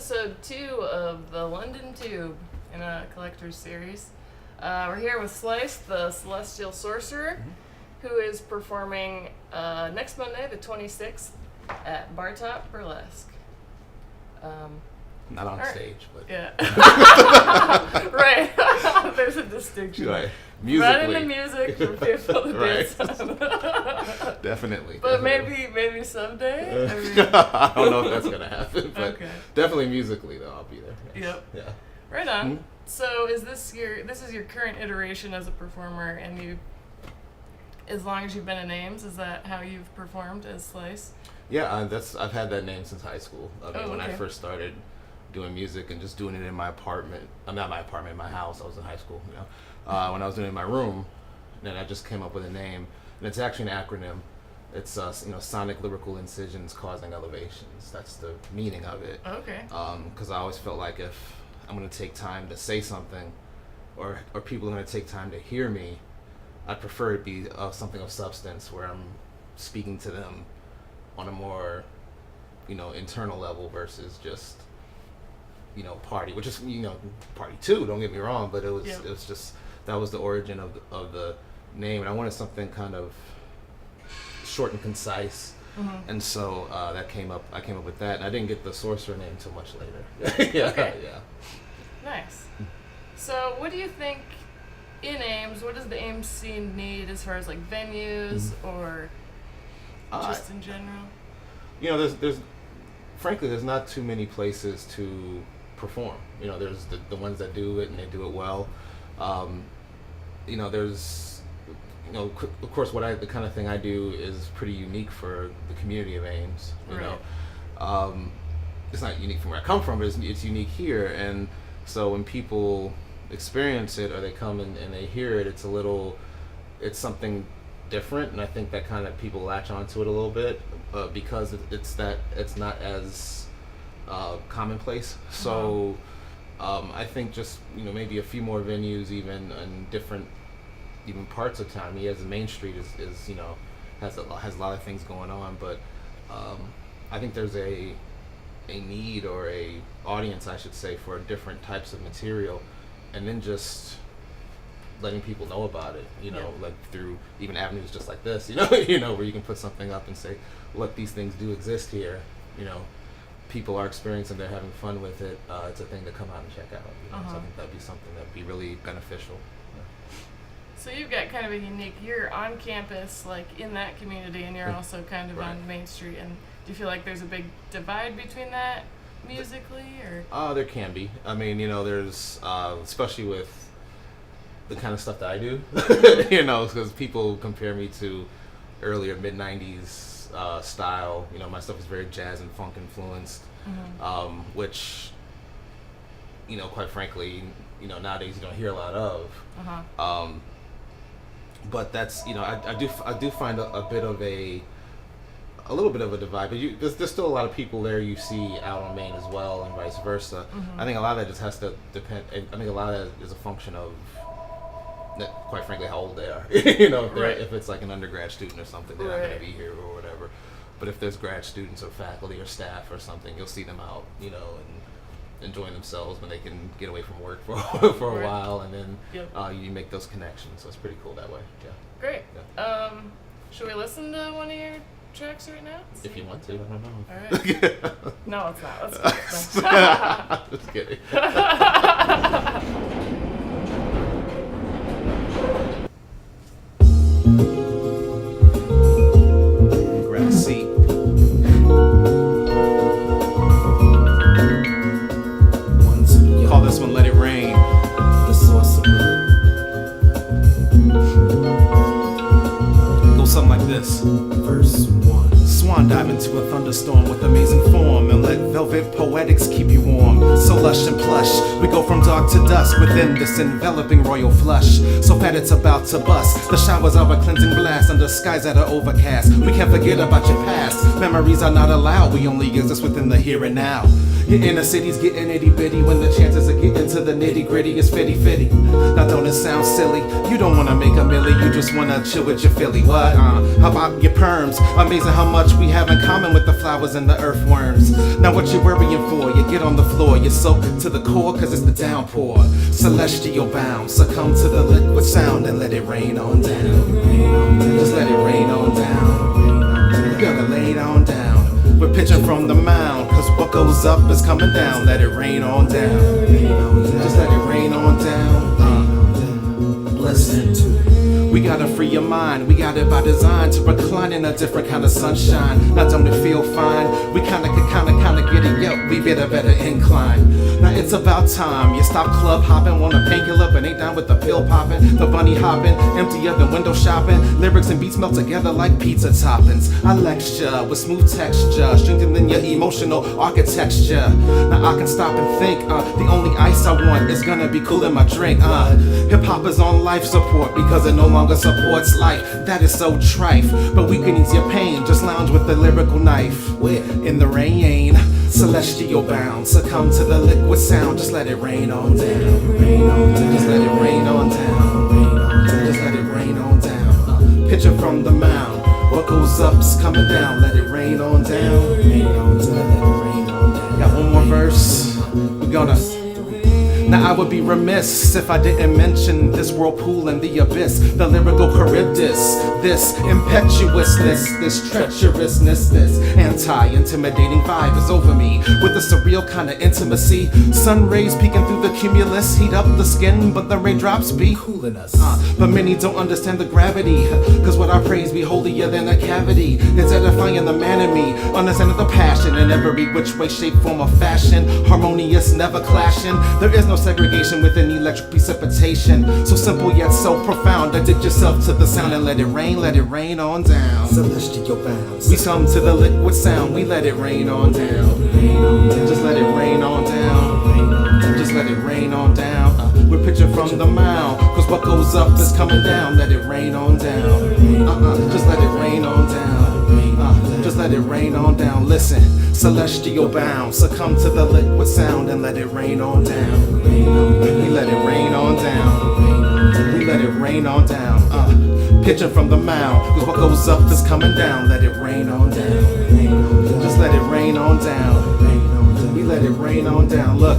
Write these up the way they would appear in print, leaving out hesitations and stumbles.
episode 2 of the London Tube in a collector's series. We're here with Slice, the Celestial Sorcerer, who is performing next Monday, the 26th, at Bartop Burlesque. Not on stage, but... Yeah. Right. There's a distinction. Right. Musically. Running the music for people to dance on. Definitely. But maybe someday? I mean... I don't know if that's going to happen, but okay. Definitely musically, though, I'll be there. Yes. Yep. Yeah. Right on. Mm-hmm. So is this is your current iteration as a performer, and you, as long as you've been in Ames, is that how you've performed as Slice? Yeah, I've had that name since high school. When I okay. first started doing music and just doing it in my apartment. Not my apartment, in my house. I was in high school, you know. When I was doing it in my room, then I just came up with a name, and it's actually an acronym. It's sonic lyrical incisions causing elevations. That's the meaning of it. Okay. Because I always felt like if I'm going to take time to say something, or people are going to take time to hear me, I'd prefer it be something of substance where I'm speaking to them on a more, internal level versus just, party, which is, party too, don't get me wrong, but it was just, that was the origin of the name, and I wanted something kind of short and concise. Mm-hmm. And so I came up with that, and I didn't get the Sorcerer name until much later. Yeah. Okay. Yeah. Nice. So what do you think in Ames, what does the Ames scene need as far as like venues or just in general? There's frankly, there's not too many places to perform. There's the ones that do it and they do it well. There's of course, the kind of thing I do is pretty unique for the community of Ames. It's not unique from where I come from, but it's unique here. And so when people experience it or they come and they hear it, it's something different. And I think that kind of people latch onto it a little bit because it's not as commonplace. So I think just maybe a few more venues even in different even parts of town. As the main street is has a lot of things going on, but I think there's a need or a audience, I should say, for different types of material, and then just letting people know about it, like through even avenues just like this, where you can put something up and say, look, these things do exist here, people are experiencing, they're having fun with it, it's a thing to come out and check out. So I think that'd be something that'd be really beneficial. So you've got kind of a unique, you're on campus, like in that community, and you're also kind of on Main Street, and do you feel like there's a big divide between that musically, or? There can be. I mean, there's, especially with the kind of stuff that I do, because people compare me to earlier mid-90s style. My stuff is very jazz and funk influenced, which, quite frankly, nowadays you don't hear a lot of. But that's, I do find a bit of a little bit of a divide, but there's still a lot of people there you see out on Main as well, and vice versa. I think a lot of that just has to depend. I think a lot of that is a function of, quite frankly, how old they are. If it's like an undergrad student or something, they're not going to be here or whatever. But if there's grad students or faculty or staff or something, you'll see them out, and enjoying themselves when they can get away from work for a while, and then you make those connections. So it's pretty cool that way. Yeah. Great. Yeah. Should we listen to one of your tracks right now? If you want to, I don't know. All right. No, it's not. Let's go. Just kidding. Grab a seat. Call this one Let It Rain. The Sorcerer. Go something like this. Verse 1. Swan dive into a thunderstorm with amazing form, and let velvet poetics keep you warm. So lush and plush, we go from dark to dusk within this enveloping royal flush. So fat it's about to bust. The showers are a cleansing blast under skies that are overcast. We can't forget about your past. Memories are not allowed, we only exist within the here and now. Your inner city's getting itty bitty when the chances of getting to the nitty gritty is fitty fitty. Now don't it sound silly? You don't wanna make a milli, you just wanna chill with your Philly. What? How about your perms? Amazing how much we have in common with the flowers and the earthworms. Now what you were worrying for? You get on the floor, you soak to the core, cause it's the downpour. Celestial bound, succumb to the liquid sound and let it rain on down. Just let it rain on down. You gotta lay it on down. We're pitching from the mound, cause what goes up is coming down. Let it rain on down. Just let it rain on down. Listen to we gotta free your mind, we got it by design to recline in a different kind of sunshine. Not don't it feel fine? We kinda get it, yeah, we get a better incline. Now it's about time, you stop club hopping, want a painkiller but ain't down with the pill popping, the bunny hopping, emptier than window shopping. Lyrics and beats melt together like pizza toppings. I lecture with smooth texture, strengthening your emotional architecture. Now I can stop and think, the only ice I want is gonna be cool in my drink. Hip hop is on life support because it no longer supports life. That is so trite, but we can ease your pain. Just lounge with the lyrical knife. In the rain, celestial bound, succumb to the liquid sound. Just let it rain on down. Just let it rain on down. Just let it rain on down. Pitching from the mound, what goes up's coming down. Let it rain on down. Got one more verse. We're gonna. Now I would be remiss if I didn't mention this whirlpool and the abyss, the lyrical Charybdis, this impetuousness, this treacherousness, this anti-intimidating vibe is over me with a surreal kind of intimacy. Sun rays peeking through the cumulus, heat up the skin, but the raindrops be cooling us. But many don't understand the gravity, cause what I praise be holier than a cavity. It's edifying the man in me, understanding the passion in every which way, shape, form, or fashion. Harmonious, never clashing. There is no segregation within electric precipitation. So simple yet so profound. Addict yourself to the sound and let it rain on down. Celestial bounds. We come to the liquid sound, we let it rain on down. Just let it rain on down. Just let it rain on down. We're pitching from the mound, cause what goes up is coming down. Let it rain on down. Just let it rain on down. Just let it rain on down. Listen, celestial bound, succumb to the liquid sound and let it rain on down. We let it rain on down. We let it rain on down. Pitching from the mound, cause what goes up is coming down. Let it rain on down. Just let it rain on down. We let it rain on down. Look,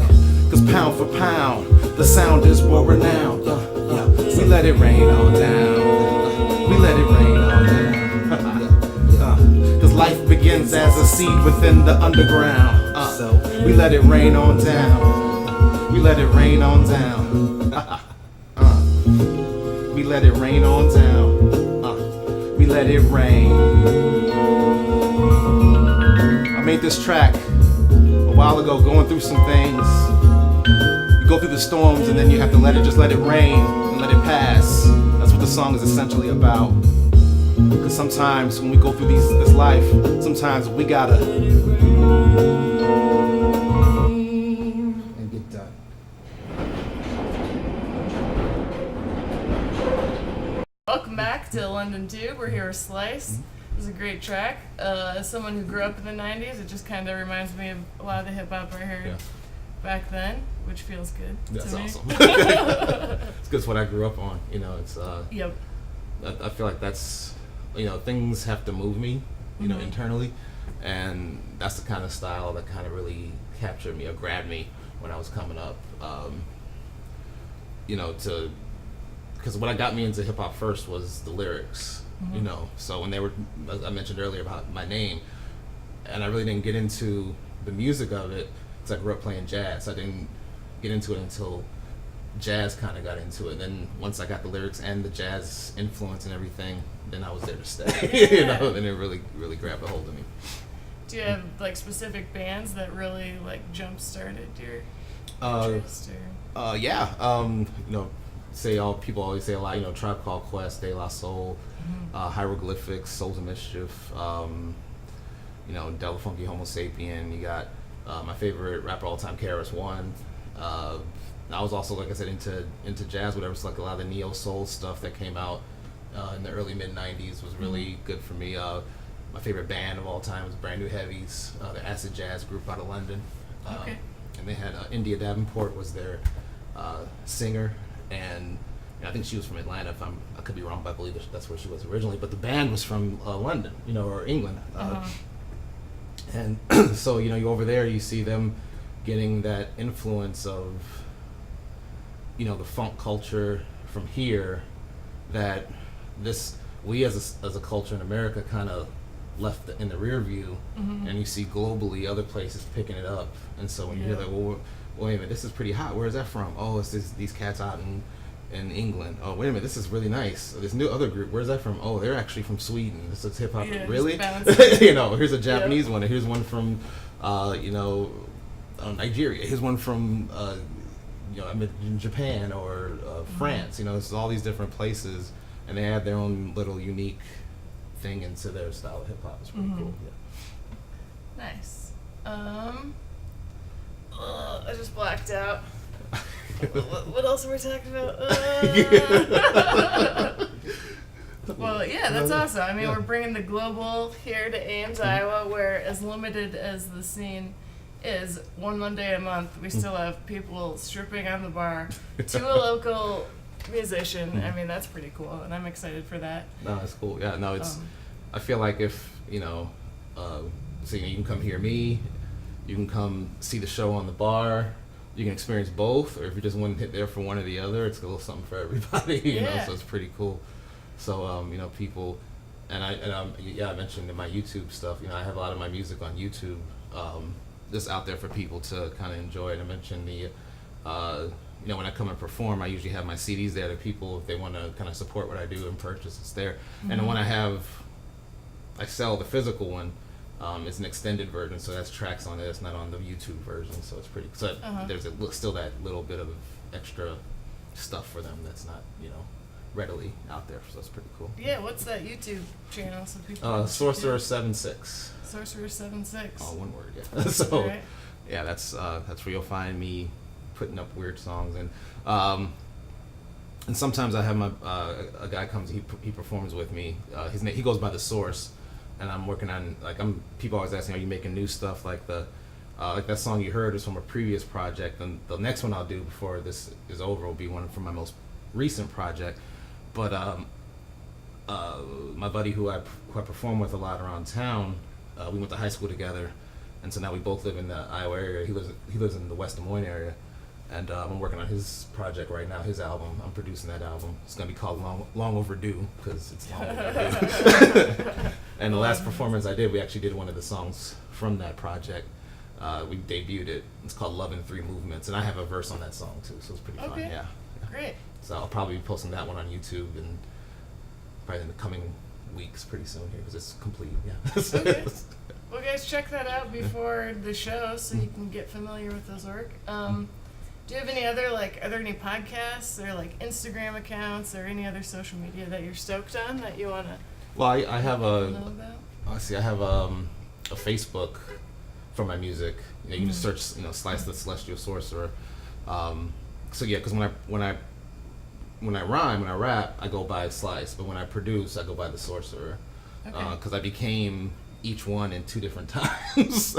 cause pound for pound, the sound is world renowned. We let it rain on down. We let it rain on down. Cause life begins as a seed within the underground. We let it rain on down. We let it rain on down. We let it rain on down. We let it rain. I made this track a while ago, going through some things. You go through the storms and then you have to just let it rain and let it pass. That's what the song is essentially about. Because sometimes when we go through this life, sometimes we gotta and get done. Welcome back to London Tube. We're here with Slice. It was a great track. As someone who grew up in the 90s, it just kind of reminds me of a lot of the hip hop I heard back then, which feels good. That's to me. awesome. It's good. It's what I grew up on. You know, it's Yep. I feel like that's, you know, things have to move me, you know, internally, and that's the kind of style that kind of really captured me or grabbed me when I was coming up. You know, because what got me into hip hop first was the lyrics. You know, so when they were, as I mentioned earlier about my name, and I really didn't get into the music of it because I grew up playing jazz. I didn't get into it until jazz kind of got into it. Then once I got the lyrics and the jazz influence and everything, then I was there to stay. You know, and it really grabbed a hold of me. Do you have like specific bands that really like jump started your interest? Or? Yeah. You know, people always say a lot. You know, Tribe Called Quest, De La Soul, Hieroglyphics, Souls of Mischief. You know, Del Funky Homo Sapien. You got my favorite rapper all time, KRS-One. I was also, like I said, into jazz, whatever. So like a lot of the neo soul stuff that came out in the early mid '90s was really good for me. My favorite band of all time was Brand New Heavies, the acid jazz group out of London. Okay. And they had India Davenport was their singer, and I think she was from Atlanta. I could be wrong, but I believe that's where she was originally. But the band was from London, you know, or England. And so, you over there, you see them getting that influence of, the funk culture from here that we as a culture in America kind of left in the rear view, and you see globally other places picking it up. And so when you hear that, well, wait a minute, this is pretty hot. Where is that from? Oh, it's these cats out in England. Oh, wait a minute, this is really nice. This new other group, where's that from? Oh, they're actually from Sweden. This is hip hop. Really? Here's a Japanese one. And here's one from, Nigeria. Here's one from, in Japan or France. It's all these different places, and they add their own little unique thing into their style of hip hop. It's pretty cool. Yeah. Nice. I just blacked out. What else were we talking about? Well, yeah, that's awesome. I mean, we're bringing the global here to Ames, Iowa, where as limited as the scene is, one Monday a month, we still have people stripping on the bar to a local musician. I mean, that's pretty cool, and I'm excited for that. No, it's cool. Yeah, no, it's. I feel like if so you can come hear me, you can come see the show on the bar. You can experience both, or if you just want to hit there for one or the other, it's a little something for everybody. You know, so it's pretty cool. So people, and I mentioned in my YouTube stuff. I have a lot of my music on YouTube, just out there for people to kind of enjoy. And I mentioned the, when I come and perform, I usually have my CDs there to people if they want to kind of support what I do and purchase. It's there. And the one I sell the physical one. It's an extended version, so that's tracks on it. It's not on the YouTube version, so it's pretty. So there's still that little bit of extra stuff for them that's not readily out there. So it's pretty cool. Yeah, what's that YouTube channel? So people. Sorcerer 76. Sorcerer 76. Oh, one word. Yeah. So yeah, that's where you'll find me putting up weird songs and sometimes I have a guy comes he performs with me. He goes by The Source. And I'm working on people always asking, are you making new stuff? Like that song you heard is from a previous project, and the next one I'll do before this is over will be one from my most recent project. But my buddy who I perform with a lot around town, we went to high school together, and so now we both live in the Iowa area. He lives in the West Des Moines area, and I'm working on his project right now, his album. I'm producing that album. It's gonna be called Long Overdue because it's long overdue. And the last performance I did, we actually did one of the songs from that project. We debuted it. It's called Love in 3 Movements, and I have a verse on that song too, so it's pretty fun. Yeah. Great. So I'll probably be posting that one on YouTube and probably in the coming weeks, pretty soon here, because it's complete. Yeah. Okay. Well, guys, check that out before the show so you can get familiar with his work. Do you have any other are there any podcasts or Instagram accounts or any other social media that you're stoked on that you want to? Well, I have know about? I have a Facebook for my music. You can just search, Slice the Celestial Sorcerer. So yeah, because when I rhyme, when I rap, I go by Slice, but when I produce, I go by The Sorcerer. Because I became each one in 2 different times.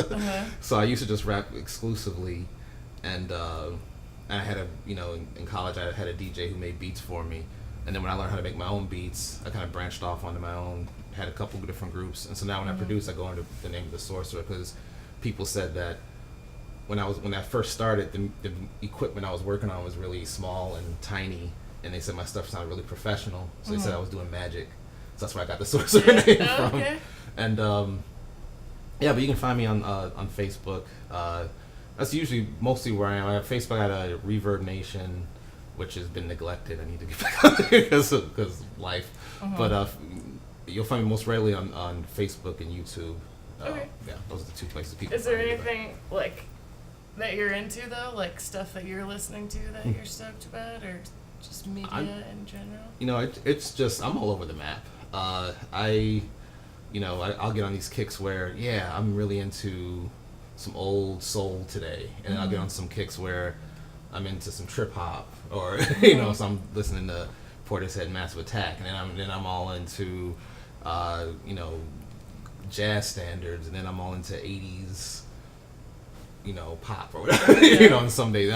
So I used to just rap exclusively, and I had in college I had a DJ who made beats for me. And then when I learned how to make my own beats, I kind of branched off onto my own, had a couple of different groups. And so now when I produce, I go under the name of The Sorcerer, because people said that when I first started, the equipment I was working on was really small and tiny, and they said my stuff sounded really professional. So they said I was doing magic. So that's where I got The Sorcerer name from. And but you can find me on Facebook. That's usually mostly where I am. I have Facebook at a Reverb Nation, which has been neglected. I need to get back on there because life. But you'll find me most rarely on Facebook and YouTube. Yeah, those are the 2 places people. Is there anything that you're into though, stuff that you're listening to that you're stoked about, or just media in general? It's just I'm all over the map. I'll get on these kicks where I'm really into some old soul today, and then I'll get on some kicks where I'm into some trip hop, or so I'm listening to Portishead Massive Attack, and then I'm all into jazz standards, and then I'm all into 80s pop or whatever. And some days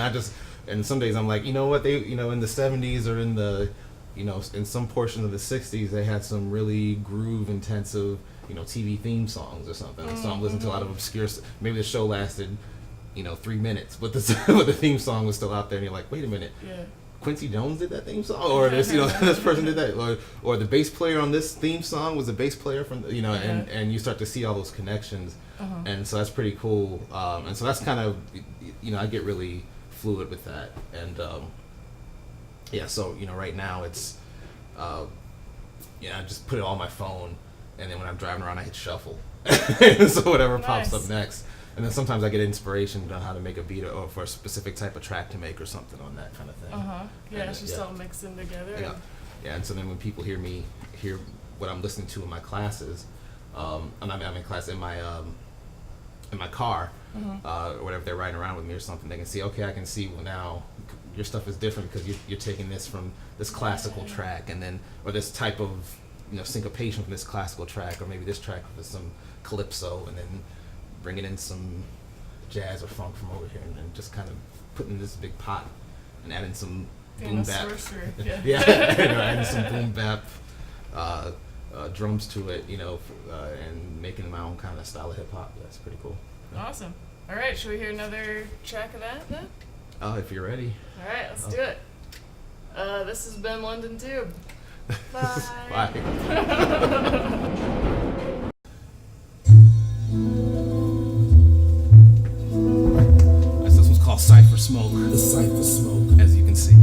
some days I'm like, what, they in the 70s or in the in some portion of the 60s they had some really groove intensive TV theme songs or something. So I'm listening to a lot of obscure. Maybe the show lasted 3 minutes, but the but the theme song was still out there, and you're like, wait a minute. Yeah. Quincy Jones did that theme song, or this this person did that, or the bass player on this theme song was a bass player from and you start to see all those connections, and so that's pretty cool. And so that's kind of I get really fluid with that, and so right now it's I just put it on my phone, and then when I'm driving around I hit shuffle, so whatever pops up next. And then sometimes I get inspiration on how to make a beat or for a specific type of track to make or something on that kind of thing. Yeah, it's just all mixed in together. Yeah, and so then when people hear what I'm listening to in my classes, I'm in class in my car, or whatever, they're riding around with me or something, they can see, okay, I can see, well, now your stuff is different because you're taking this from this classical track, and then, or this type of, syncopation from this classical track, or maybe this track with some calypso, and then bringing in some jazz or funk from over here, and then just kind of putting this big pot and adding some boom bap. Adding some boom bap drums to it, and making my own kind of style of hip hop. That's pretty cool. Awesome. All right, should we hear another track of that then? Oh, if you're ready. All right, let's do it. This has been London Tube. Bye. Bye. Cypher Smoke. The Cypher Smoke. As you can see.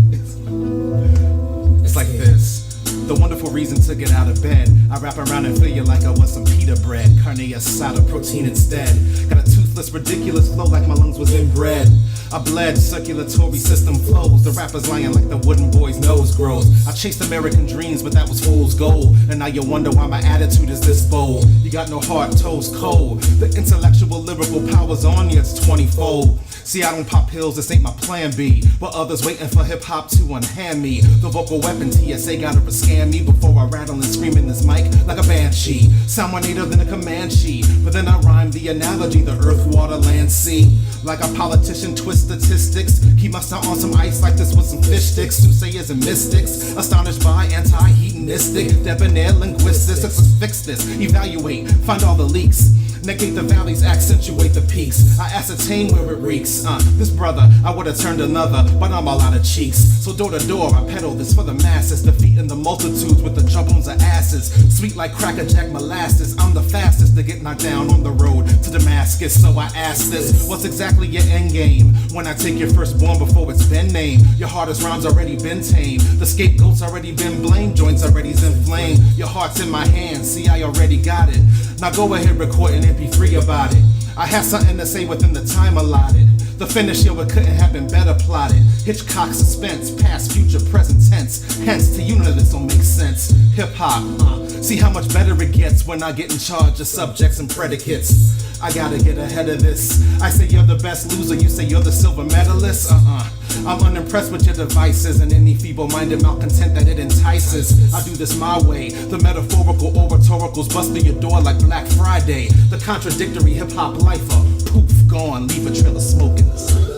It's like this. The wonderful reason to get out of bed. I wrap around and feel you like I was some pita bread. Carne asada, protein instead. Got a toothless, ridiculous flow like my lungs was inbred. I bled, circulatory system flows. The rapper's lying like the wooden boy's nose grows. I chased American dreams, but that was fool's gold. And now you wonder why my attitude is this bold. You got no heart, toes cold. The intellectual, lyrical power's on you, it's 20-fold. See, I don't pop pills, this ain't my plan B. But others waiting for hip-hop to unhand me. The vocal weapon, TSA gotta scan me before I rattle and scream in this mic like a banshee. Sound more native than a Comanche. But then I rhyme the analogy, the earth, water, land, sea. Like a politician, twist statistics. Keep my sound on some ice like this with some fish sticks. Soothsayers and mystics, astonished by anti-hedonistic, debonair linguistics. Let's fix this, evaluate, find all the leaks. Negate the valleys, accentuate the peaks. I ascertain where it reeks. This brother, I would've turned another, but I'm all out of cheeks. So door to door, I peddle this for the masses, defeating the multitudes with the jawbones of asses. Sweet like Cracker Jack molasses. I'm the fastest to get knocked down on the road to Damascus. So I ask this, what's exactly your end game? When I take your firstborn before it's been named. Your hardest rhymes already been tamed. The scapegoat's already been blamed. Joints already inflamed. Your heart's in my hands, see I already got it. Now go ahead, record an MP3 about it. I have something to say within the time allotted. The finish, yo, it couldn't have been better plotted. Hitchcock suspense, past, future, present tense. Hence, to you none of this don't make sense. Hip-hop, see how much better it gets when I get in charge of subjects and predicates. I gotta get ahead of this. I say you're the best loser, you say you're the silver medalist. I'm unimpressed with your devices and any feeble-minded malcontent that it entices. I do this my way. The metaphorical oratoricals bust through your door like Black Friday. The contradictory hip-hop lifer, poof, gone, leave a trail of smoke in the sun.